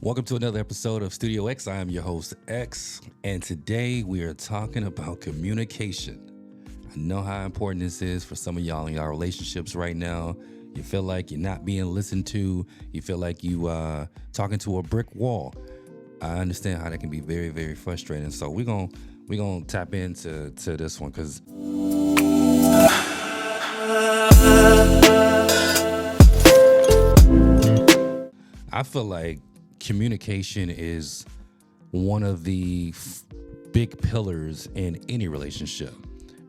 Welcome to another episode of Studio X. I am your host, X, and today we are talking about communication. I know how important this is for some of y'all in y'all relationships right now. You feel like you're not being listened to. You feel like you talking to a brick wall. I understand how that can be very, very frustrating. So we're gonna tap into this one because I feel like communication is one of the big pillars in any relationship.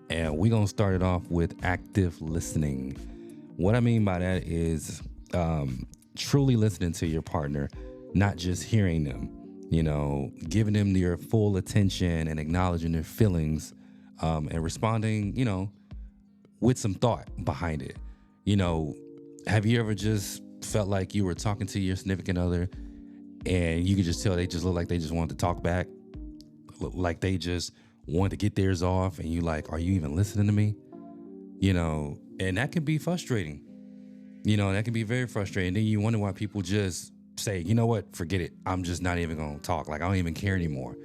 And we're going to start it off with active listening. What I mean by that is truly listening to your partner, not just hearing them, giving them your full attention and acknowledging their feelings and responding, with some thought behind it. Have you ever just felt like you were talking to your significant other and you could just tell they just look like they just wanted to talk back, like they just wanted to get theirs off, and you like, are you even listening to me? And that can be frustrating. That can be very frustrating. Then you wonder why people just say, you know what, forget it. I'm just not even going to talk. Like, I don't even care anymore.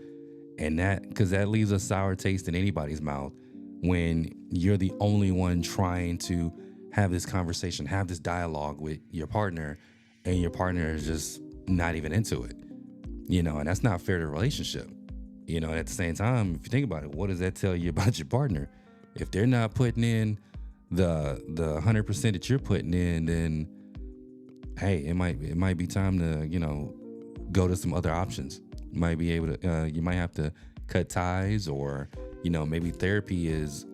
And because that leaves a sour taste in anybody's mouth when you're the only one trying to have this conversation, have this dialogue with your partner, and your partner is just not even into it, and that's not fair to the relationship. At the same time, if you think about it, what does that tell you about your partner? If they're not putting in the 100% that you're putting in, then hey, it might be time to, go to some other options. You might be able to, you might have to cut ties, or, maybe therapy is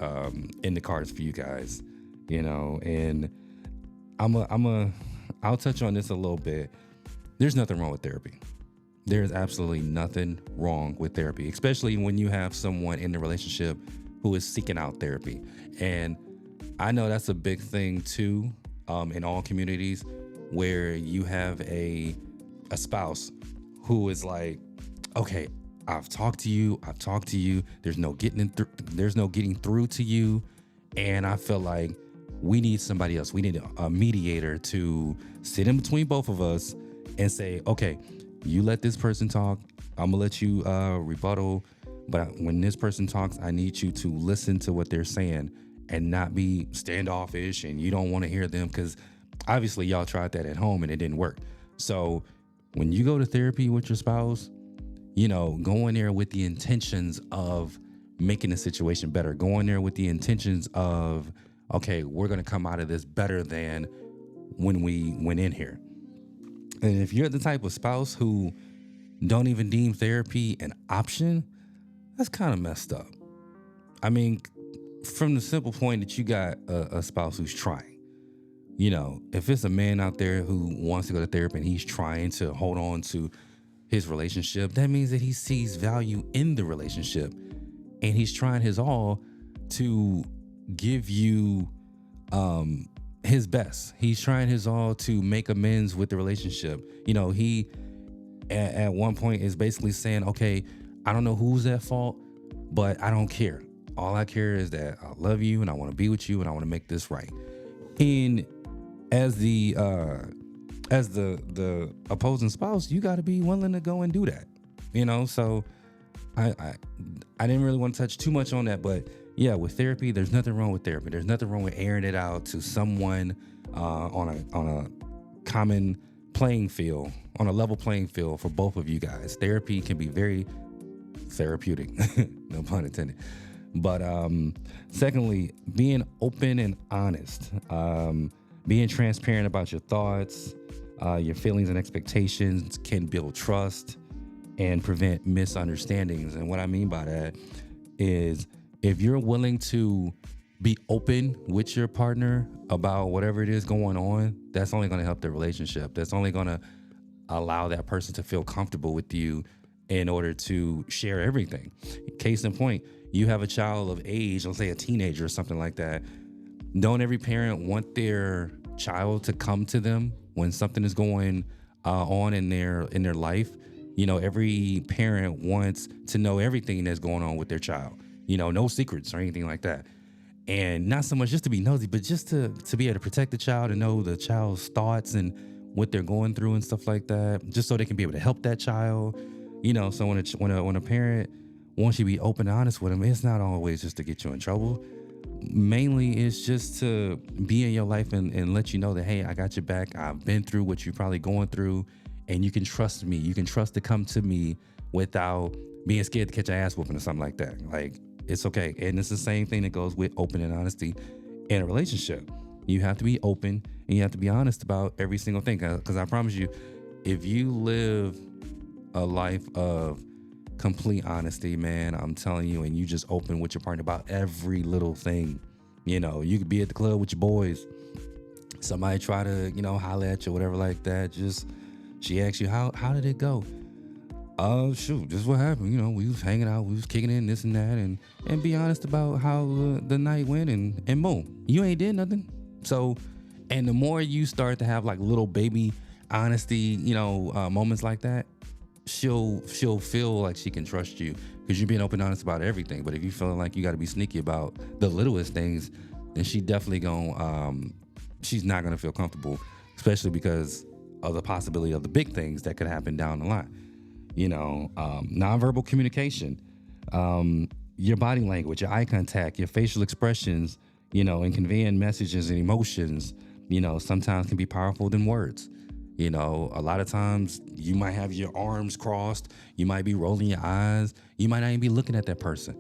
in the cards for you guys, and I'll touch on this a little bit. There's nothing wrong with therapy. There's absolutely nothing wrong with therapy, especially when you have someone in the relationship who is seeking out therapy. And I know that's a big thing too, in all communities, where you have a spouse who is like, okay, I've talked to you. There's no getting through to you. And I feel like we need somebody else. We need a mediator to sit in between both of us and say, okay, you let this person talk. I'm gonna let you rebuttal. But when this person talks, I need you to listen to what they're saying and not be standoffish and you don't want to hear them, because obviously y'all tried that at home and it didn't work. So when you go to therapy with your spouse, go in there with the intentions of making the situation better. Go in there with the intentions of, okay, we're going to come out of this better than when we went in here. And if you're the type of spouse who don't even deem therapy an option, that's kind of messed up. I mean, from the simple point that you got a spouse who's trying, if it's a man out there who wants to go to therapy and he's trying to hold on to his relationship, that means that he sees value in the relationship and he's trying his all to give you his best. He's trying his all to make amends with the relationship. He at one point is basically saying, okay, I don't know who's at fault, but I don't care. All I care is that I love you and I want to be with you and I want to make this right. And as the opposing spouse, you got to be willing to go and do that. So I didn't really want to touch too much on that, but yeah, with therapy, there's nothing wrong with therapy. There's nothing wrong with airing it out to someone on a common playing field, on a level playing field for both of you guys. Therapy can be very therapeutic, no pun intended. But secondly, being open and honest, being transparent about your thoughts, your feelings and expectations can build trust and prevent misunderstandings. And what I mean by that is, if you're willing to be open with your partner about whatever it is going on, that's only going to help the relationship. That's only going to allow that person to feel comfortable with you in order to share everything. Case in point, you have a child of age, let's say a teenager or something like that. Don't every parent want their child to come to them when something is going on in their life? Every parent wants to know everything that's going on with their child. No secrets or anything like that. And not so much just to be nosy, but just to be able to protect the child and know the child's thoughts and what they're going through and stuff like that, just so they can be able to help that child. So when a parent wants you to be open and honest with them, it's not always just to get you in trouble. Mainly it's just to be in your life and let you know that, hey, I got your back. I've been through what you're probably going through, and you can trust me. You can trust to come to me without being scared to catch an ass whooping or something like that. Like, it's okay. And it's the same thing that goes with open and honesty in a relationship. You have to be open and you have to be honest about every single thing. Because I promise you, if you live a life of complete honesty, man, I'm telling you, and you just open with your partner about every little thing. You could be at the club with your boys. Somebody try to, holler at you, whatever like that. She asks you, how did it go? Shoot, this is what happened. We was hanging out, we was kicking in this and that, and be honest about how the night went, and boom, you ain't did nothing. So, and the more you start to have like little baby honesty, moments like that, she'll feel like she can trust you because you're being open and honest about everything. But if you feeling like you got to be sneaky about the littlest things, then she definitely she's not gonna feel comfortable, especially because of the possibility of the big things that could happen down the line. Nonverbal communication, your body language, your eye contact, your facial expressions, and conveying messages and emotions, sometimes can be powerful than words. A lot of times you might have your arms crossed, you might be rolling your eyes, you might not even be looking at that person.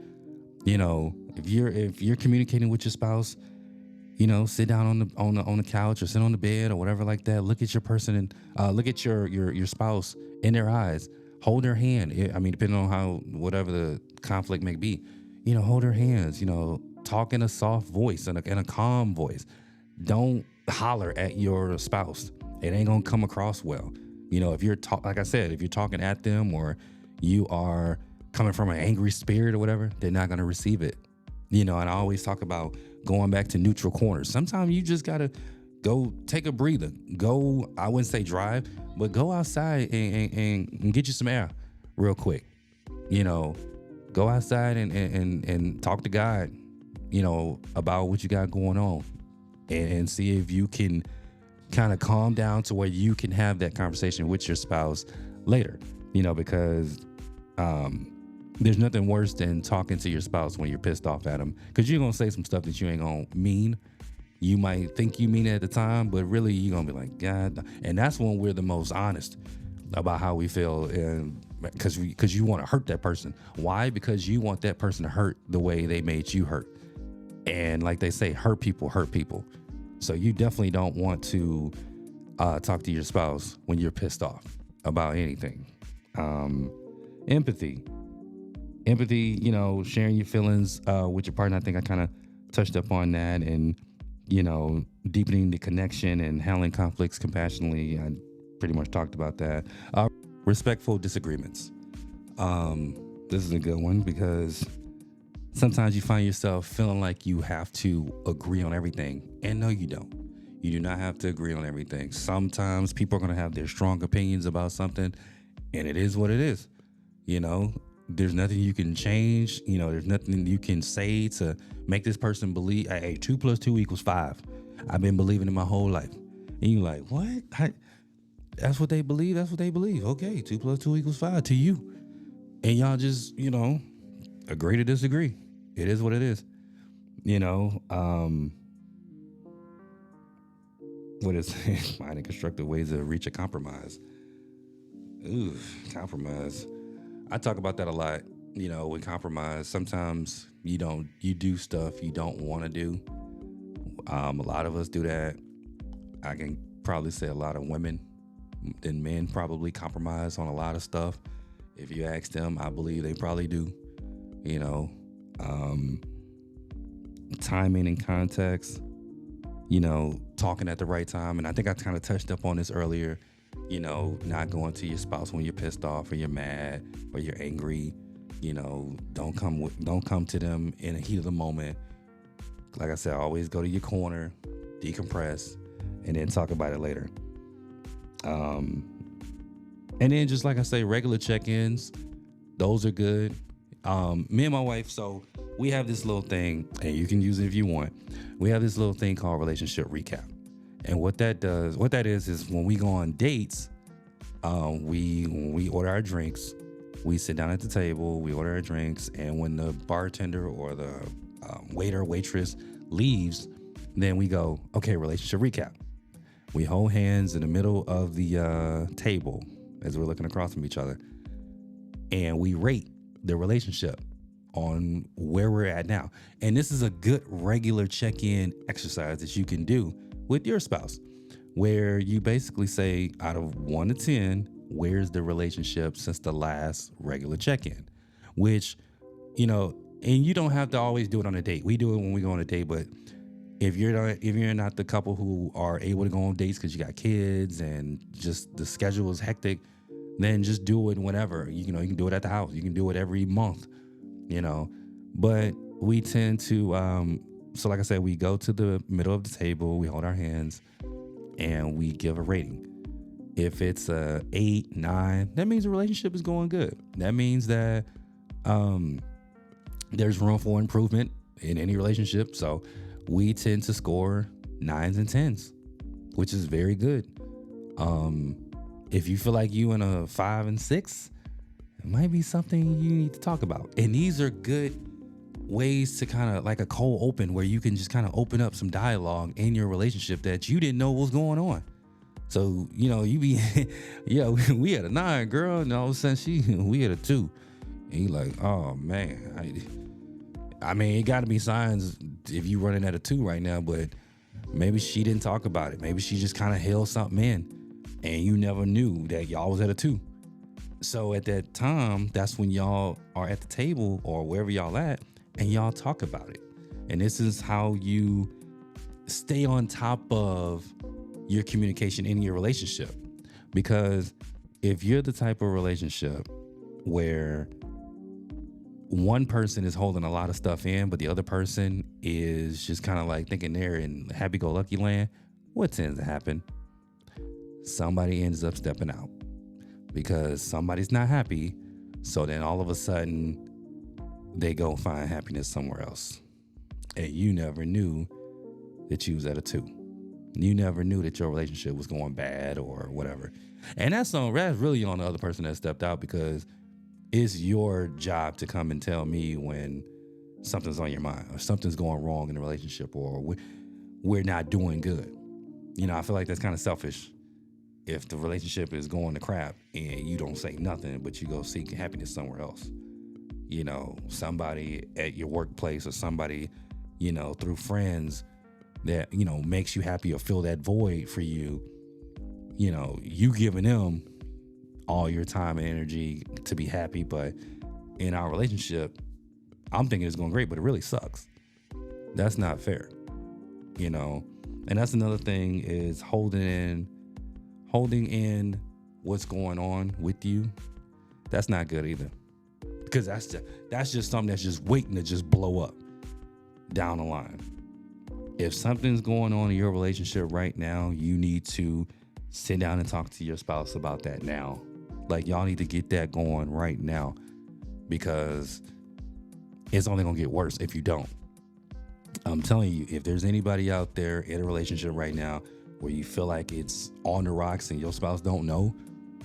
If you're communicating with your spouse, sit down on the couch or sit on the bed or whatever like that. Look at your person and look at your spouse in their eyes. Hold their hand. Depending on whatever the conflict may be, hold their hands. Talk in a soft voice and in a calm voice. Don't holler at your spouse. It ain't gonna come across well. If you're like I said, if you're talking at them or you are coming from an angry spirit or whatever, they're not gonna receive it. And I always talk about going back to neutral corners. Sometimes you just gotta go take a breather. Go, I wouldn't say drive, but go outside and get you some air real quick. Go outside and talk to God, about what you got going on and see if you can kind of calm down to where you can have that conversation with your spouse later, because there's nothing worse than talking to your spouse when you're pissed off at them, because you're going to say some stuff that you ain't going to mean. You might think you mean it at the time, but really you're going to be like, God. And that's when we're the most honest about how we feel, and because you want to hurt that person. Why? Because you want that person to hurt the way they made you hurt. And like they say, hurt people hurt people. So you definitely don't want to talk to your spouse when you're pissed off about anything. Empathy, sharing your feelings with your partner. I think I kind of touched up on that, and deepening the connection and handling conflicts compassionately. I pretty much talked about that. Respectful disagreements. This is a good one because sometimes you find yourself feeling like you have to agree on everything. And no, you don't. You do not have to agree on everything. Sometimes people are going to have their strong opinions about something, and it is what it is. There's nothing you can change. There's nothing you can say to make this person believe, hey, 2 + 2 = 5. I've been believing it my whole life. And you're like, what? That's what they believe? That's what they believe. Okay, 2 + 2 = 5 to you. And y'all just, agree to disagree. It is what it is. What is finding constructive ways to reach a compromise? Ooh, compromise. I talk about that a lot, with compromise. Sometimes you do stuff you don't want to do. A lot of us do that. I can probably say a lot of women than men probably compromise on a lot of stuff. If you ask them, I believe they probably do. Timing and context, talking at the right time. And I think I kind of touched up on this earlier, not going to your spouse when you're pissed off or you're mad or you're angry. Don't come to them in the heat of the moment. Like I said, always go to your corner, decompress, and then talk about it later. And then just like I say, regular check-ins, those are good. Me and my wife, so we have this little thing, and you can use it if you want. We have this little thing called relationship recap. And what that is when we go on dates, when we order our drinks, we sit down at the table, we order our drinks, and when the bartender or the waiter waitress leaves, then we go, okay, relationship recap. We hold hands in the middle of the table as we're looking across from each other, and we rate the relationship on where we're at now. And this is a good regular check-in exercise that you can do with your spouse, where you basically say, out of 1 to 10, where's the relationship since the last regular check-in? Which, and you don't have to always do it on a date. We do it when we go on a date, but if you're not the couple who are able to go on dates because you got kids and just the schedule is hectic, then just do it whenever. You can do it at the house. You can do it every month, But we tend to, so like I said, we go to the middle of the table, we hold our hands, and we give a rating. If it's a 8, 9, that means the relationship is going good. That means that there's room for improvement in any relationship. So we tend to score 9s and 10s, which is very good. If you feel like you in a 5 and 6, it might be something you need to talk about. And these are good ways to kind of like a cold open where you can just kind of open up some dialogue in your relationship that you didn't know was going on. So, you be, yeah, we had a 9, girl, and all of a sudden we had a 2. And you like, oh man, I mean, it got to be signs if you running at a 2 right now, but maybe she didn't talk about it. Maybe she just kind of held something in and you never knew that y'all was at a 2. So at that time, that's when y'all are at the table or wherever y'all at and y'all talk about it. And this is how you stay on top of your communication in your relationship. Because if you're the type of relationship where one person is holding a lot of stuff in, but the other person is just kind of like thinking they're in happy-go-lucky land, what tends to happen? Somebody ends up stepping out because somebody's not happy. So then all of a sudden they go find happiness somewhere else. And you never knew that you was at a 2. You never knew that your relationship was going bad or whatever. And that's really on the other person that stepped out, because it's your job to come and tell me when something's on your mind or something's going wrong in the relationship or we're not doing good. I feel like that's kind of selfish if the relationship is going to crap and you don't say nothing, but you go seek happiness somewhere else. Somebody at your workplace or somebody, through friends that, makes you happy or fill that void for you. You giving them all your time and energy to be happy, but in our relationship, I'm thinking it's going great, but it really sucks. That's not fair, And that's another thing is holding in what's going on with you. That's not good either, because that's just something that's just waiting to just blow up down the line. If something's going on in your relationship right now, you need to sit down and talk to your spouse about that now. Like, y'all need to get that going right now, because it's only gonna get worse if you don't. I'm telling you, if there's anybody out there in a relationship right now where you feel like it's on the rocks and your spouse don't know,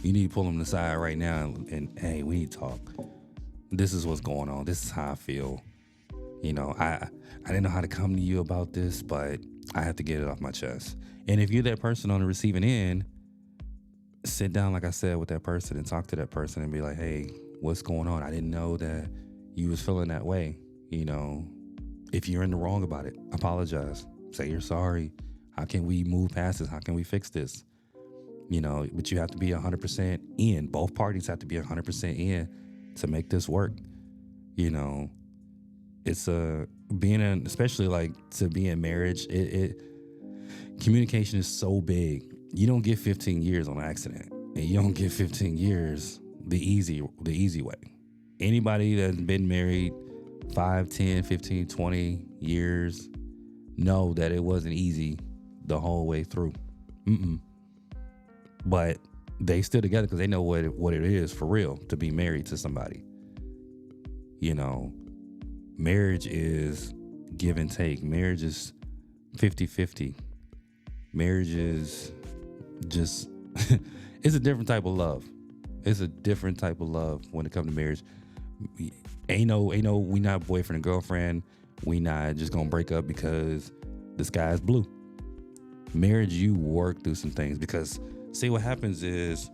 you need to pull them aside right now and hey, we need to talk. This is what's going on. This is how I feel. I didn't know how to come to you about this, but I have to get it off my chest. And if you're that person on the receiving end, sit down, like I said, with that person and talk to that person and be like, hey, what's going on? I didn't know that you was feeling that way. If you're in the wrong about it, apologize. Say you're sorry. How can we move past this? How can we fix this? But you have to be 100% in. Both parties have to be 100% in to make this work. It's especially like to be in marriage, communication is so big. You don't get 15 years on accident, and you don't get 15 years the easy way. Anybody that's been married 5, 10, 15, 20 years know that it wasn't easy the whole way through. But they still together because they know what it is for real to be married to somebody. Marriage is give and take. Marriage is 50-50. Marriage is just it's a different type of love. It's a different type of love when it comes to marriage. Ain't no, we not boyfriend and girlfriend. We not just gonna break up because the sky is blue. Marriage, you work through some things because see what happens is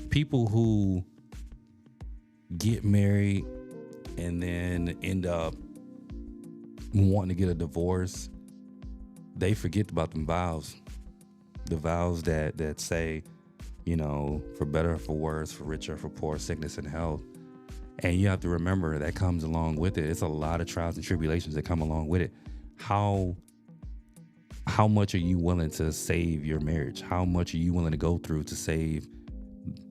people who get married and then end up wanting to get a divorce, they forget about them vows. The vows that say, for better or for worse, for richer or for poor, sickness and health. And you have to remember that comes along with it. It's a lot of trials and tribulations that come along with it. How much are you willing to save your marriage? How much are you willing to go through to save,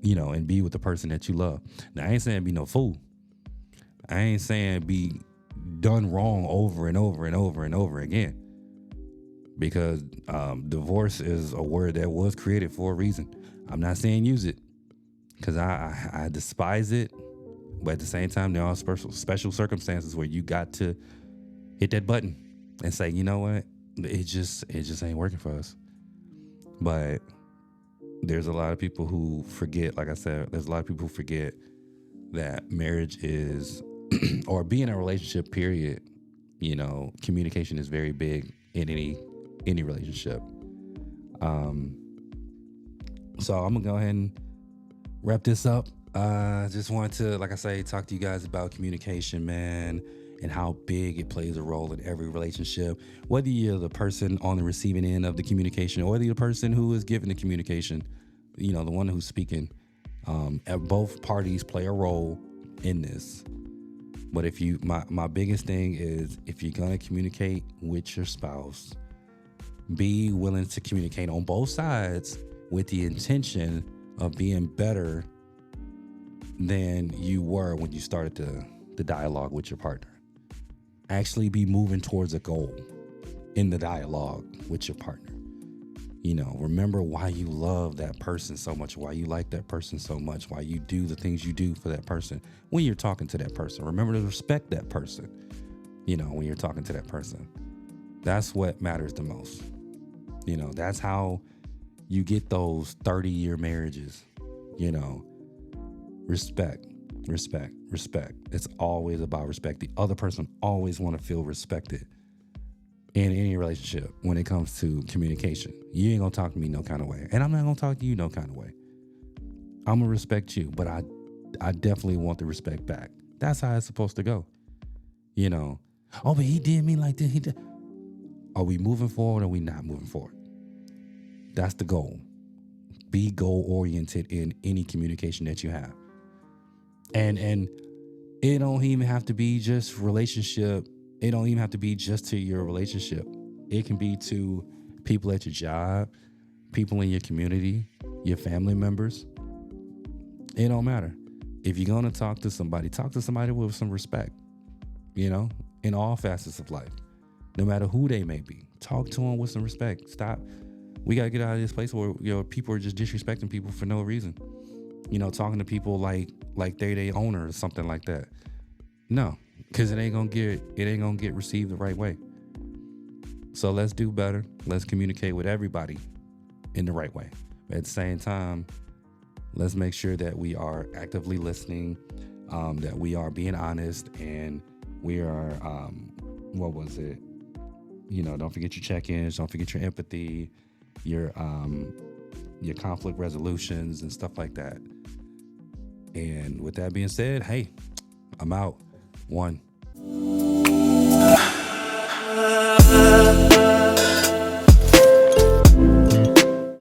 and be with the person that you love? Now, I ain't saying be no fool. I ain't saying be done wrong over and over and over and over again. Because divorce is a word that was created for a reason. I'm not saying use it because I despise it. But at the same time, there are special circumstances where you got to hit that button and say, you know what? It just ain't working for us. But there's a lot of people who forget, like I said, there's a lot of people who forget that marriage is, or being in a relationship, period, communication is very big in any relationship. So I'm gonna go ahead and wrap this up. Just wanted to, like I say, talk to you guys about communication, man, and how big it plays a role in every relationship. Whether you're the person on the receiving end of the communication or whether you're the person who is giving the communication, the one who's speaking, both parties play a role in this. But my biggest thing is if you're gonna communicate with your spouse, be willing to communicate on both sides with the intention of being better than you were when you started the dialogue with your partner. Actually be moving towards a goal in the dialogue with your partner. Remember why you love that person so much, why you like that person so much, why you do the things you do for that person when you're talking to that person. Remember to respect that person, when you're talking to that person. That's what matters the most. That's how you get those 30-year marriages, respect. It's always about respect. The other person always want to feel respected in any relationship when it comes to communication. You ain't gonna talk to me no kind of way. And I'm not gonna talk to you no kind of way. I'm gonna respect you, but I definitely want the respect back. That's how it's supposed to go. Oh, but he did me like this. He did. Are we moving forward or are we not moving forward? That's the goal. Be goal-oriented in any communication that you have. And it don't even have to be just relationship. It don't even have to be just to your relationship. It can be to people at your job, people in your community, your family members. It don't matter. If you're going to talk to somebody with some respect, in all facets of life, no matter who they may be. Talk to them with some respect. Stop. We got to get out of this place where, people are just disrespecting people for no reason. Talking to people like they're their owner or something like that. No, because it ain't gonna get received the right way. So let's do better. Let's communicate with everybody in the right way. But at the same time, let's make sure that we are actively listening, that we are being honest, and we are, don't forget your check-ins, don't forget your empathy, your conflict resolutions and stuff like that. And with that being said, hey, I'm out. 1.